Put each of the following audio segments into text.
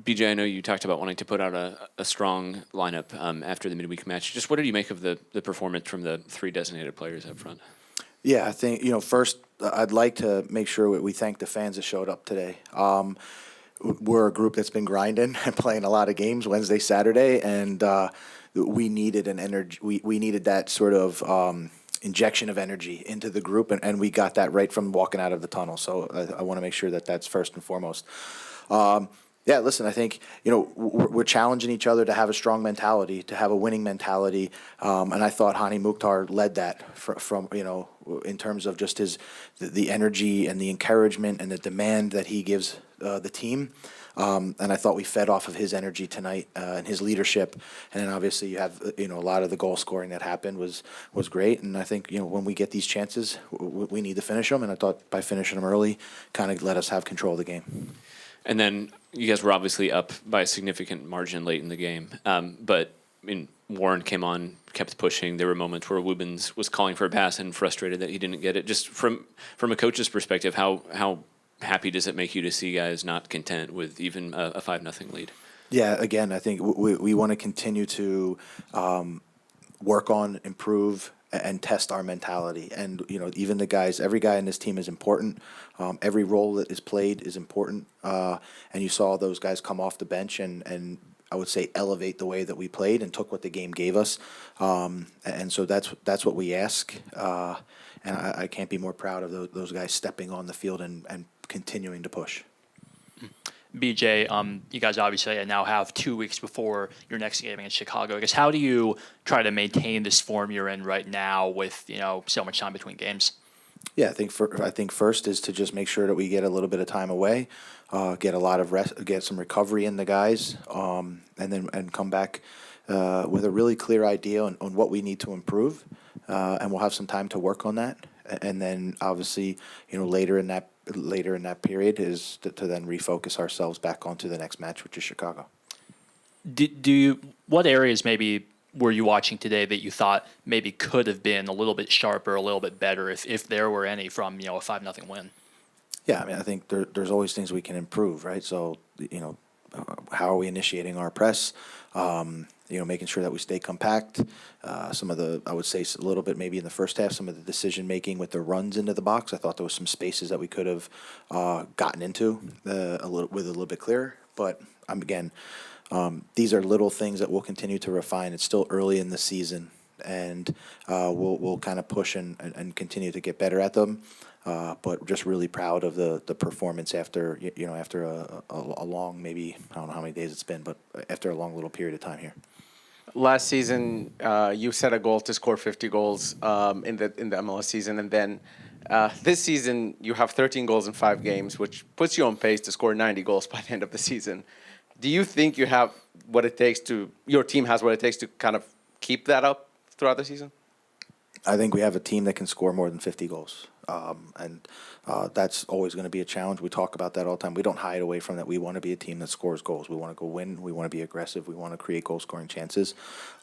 BJ, I know you talked about wanting to put out a strong lineup after the midweek match. Just what did you make of the performance from the three designated players up front? Yeah, I think, first, I'd like to make sure we thank the fans that showed up today. We're a group that's been grinding and playing a lot of games Wednesday, Saturday, and we needed an energy. We needed that sort of injection of energy into the group, and we got that right from walking out of the tunnel. So I want to make sure that that's first and foremost. Yeah, listen, I think, we're challenging each other to have a strong mentality, to have a winning mentality. And I thought Hany Mukhtar led that from in terms of just the energy and the encouragement and the demand that he gives the team. And I thought we fed off of his energy tonight and his leadership. And then obviously you have, a lot of the goal scoring that happened was great. And I think, when we get these chances, we need to finish them. And I thought by finishing them early kind of let us have control of the game. And then you guys were obviously up by a significant margin late in the game. But Warren came on, kept pushing. There were moments where Woobens was calling for a pass and frustrated that he didn't get it. Just from a coach's perspective, how happy does it make you to see guys not content with even a 5-0 lead? Yeah, again, I think we want to continue to work on, improve, and test our mentality. And, even the guys, every guy in this team is important. Every role that is played is important. And you saw those guys come off the bench and I would say elevate the way that we played and took what the game gave us. And so that's what we ask. And I can't be more proud of those guys stepping on the field and continuing to push. BJ, you guys obviously now have 2 weeks before your next game against Chicago. I guess how do you try to maintain this form you're in right now with so much time between games? Yeah, I think first is to just make sure that we get a little bit of time away, get a lot of rest, get some recovery in the guys, and come back with a really clear idea on what we need to improve, and we'll have some time to work on that. And then obviously, later in that period is to then refocus ourselves back onto the next match, which is Chicago. What areas maybe were you watching today that you thought maybe could have been a little bit sharper, a little bit better, if there were any from a 5-0 win? Yeah, I mean, I think there's always things we can improve, right? So how are we initiating our press? Making sure that we stay compact. Some of the, I would say a little bit maybe in the first half, some of the decision making with the runs into the box. I thought there was some spaces that we could have gotten into a little bit clearer. But these are little things that we'll continue to refine. It's still early in the season, and we'll kind of push and continue to get better at them. But just really proud of the performance after a long, maybe I don't know how many days it's been, but after a long little period of time here. Last season, you set a goal to score 50 goals in the MLS season, and then this season you have 13 goals in 5 games, which puts you on pace to score 90 goals by the end of the season. Do you think you have what it takes your team has what it takes to kind of keep that up throughout the season? I think we have a team that can score more than 50 goals. And that's always going to be a challenge. We talk about that all the time. We don't hide away from that. We want to be a team that scores goals. We want to go win. We want to be aggressive. We want to create goal-scoring chances.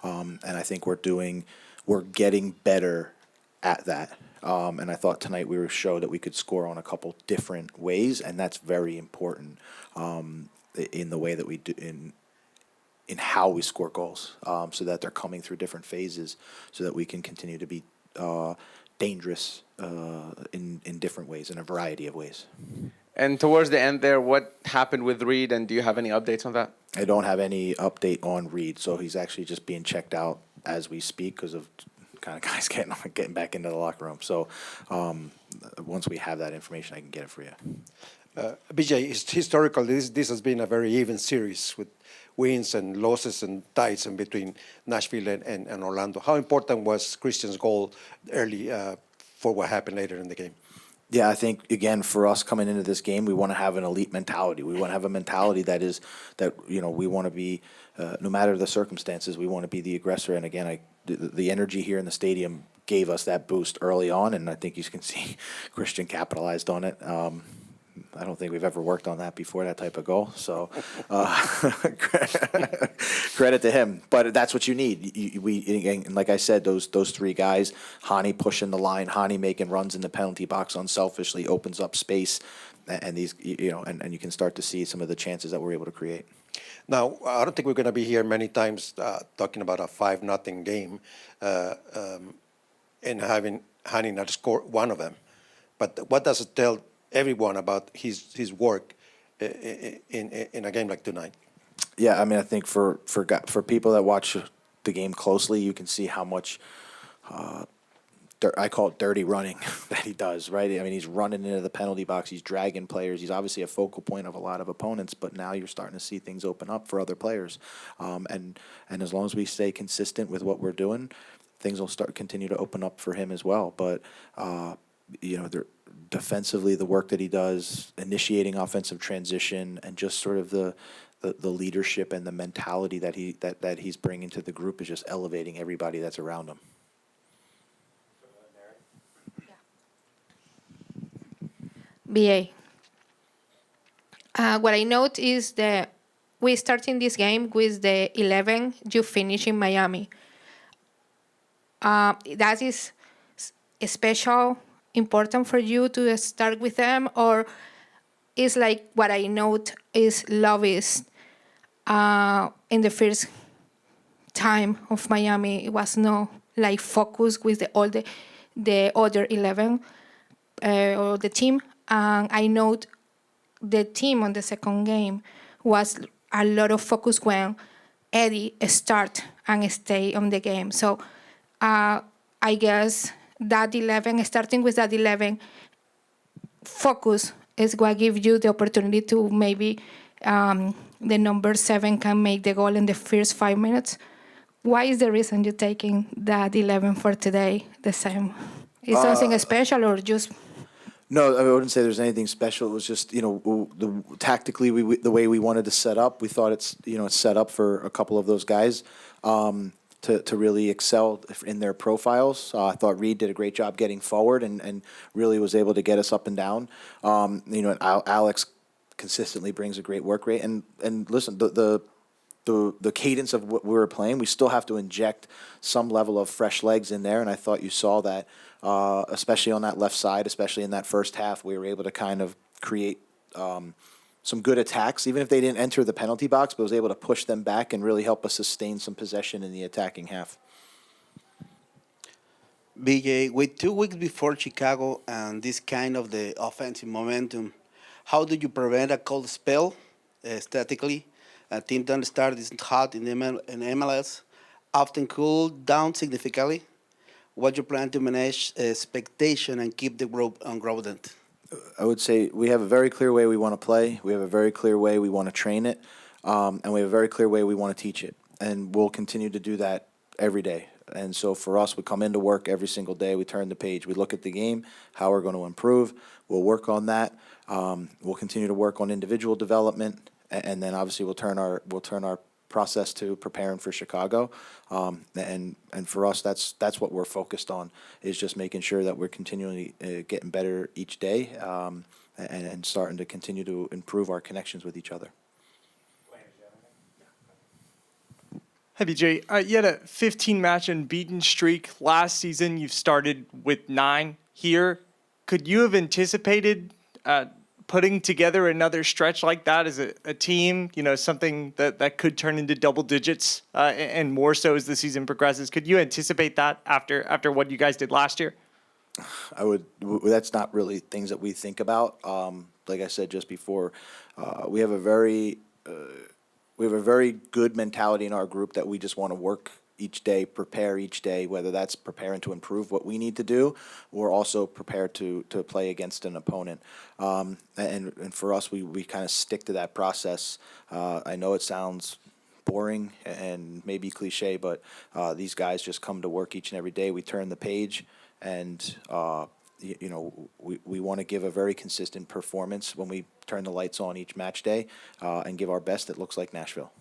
And I think we're getting better at that. And I thought tonight we showed that we could score on a couple different ways, and that's very important in the way that we do in how we score goals, so that they're coming through different phases, so that we can continue to be dangerous in different ways, in a variety of ways. And towards the end there, what happened with Reed, and do you have any updates on that? I don't have any update on Reed, so he's actually just being checked out as we speak because of kind of guys getting back into the locker room. So once we have that information, I can get it for you. BJ, historically, this has been a very even series with wins and losses and ties in between Nashville and Orlando. How important was Christian's goal early for what happened later in the game? Yeah, I think, again, for us coming into this game, we want to have an elite mentality. We want to have a mentality that we want to be, no matter the circumstances, we want to be the aggressor. And again, the energy here in the stadium gave us that boost early on, and I think you can see Christian capitalized on it. I don't think we've ever worked on that before, that type of goal. So credit to him. But that's what you need. And like I said, those three guys, Hany pushing the line, Hany making runs in the penalty box unselfishly, opens up space, and these and you can start to see some of the chances that we're able to create. Now, I don't think we're going to be here many times talking about a 5-0 game and having Hany not score one of them. But what does it tell everyone about his work in a game like tonight? Yeah, I mean, I think for people that watch the game closely, you can see how much I call it dirty running that he does, right? I mean, he's running into the penalty box. He's dragging players. He's obviously a focal point of a lot of opponents, but now you're starting to see things open up for other players. And as long as we stay consistent with what we're doing, things will continue to open up for him as well. But, defensively, the work that he does, initiating offensive transition, and just sort of the leadership and the mentality that he's bringing to the group is just elevating everybody that's around him. BA. What I note is that we starting this game with the 11 you finish in Miami. That is special, important for you to start with them, or is like what I note is Lovis in the first time of Miami. It was no like focus with all the other 11 or the team. And I note the team on the second game was a lot of focus when Eddie start and stay on the game. So I guess that 11, starting with that 11, focus is what gives you the opportunity to maybe the number 7 can make the goal in the first 5 minutes. Why is the reason you're taking that 11 for today the same? Is something special or just... No, I wouldn't say there's anything special. It was just, tactically, the way we wanted to set up, we thought it's set up for a couple of those guys to really excel in their profiles. I thought Reed did a great job getting forward and really was able to get us up and down. Alex consistently brings a great work rate. And listen, the cadence of what we were playing, we still have to inject some level of fresh legs in there, and I thought you saw that, especially on that left side, especially in that first half, we were able to kind of create some good attacks, even if they didn't enter the penalty box, but was able to push them back and really help us sustain some possession in the attacking half. BJ, with 2 weeks before Chicago and this kind of the offensive momentum, how do you prevent a cold spell statically? A team that start is hot in MLS, often cool down significantly. What you plan to manage expectation and keep the group ungrounded? I would say we have a very clear way we want to play. We have a very clear way we want to train it, and we have a very clear way we want to teach it. And we'll continue to do that every day. And so for us, we come into work every single day. We turn the page. We look at the game, how we're going to improve. We'll work on that. We'll continue to work on individual development. And then obviously we'll turn our process to preparing for Chicago, and for us that's what we're focused on, is just making sure that we're continually getting better each day, and starting to continue to improve our connections with each other. Hey, BJ, you had a 15-match unbeaten streak last season. You've started with 9 here. Could you have anticipated putting together another stretch like that as a team, something that could turn into double digits and more so as the season progresses? Could you anticipate that after what you guys did last year? That's not really things that we think about. Like I said just before, we have a very good mentality in our group that we just want to work each day, prepare each day, whether that's preparing to improve what we need to do or also prepare to play against an opponent. And for us, we kind of stick to that process. I know it sounds boring and maybe cliche, but these guys just come to work each and every day. We turn the page, and we want to give a very consistent performance when we turn the lights on each match day, and give our best. It looks like Nashville.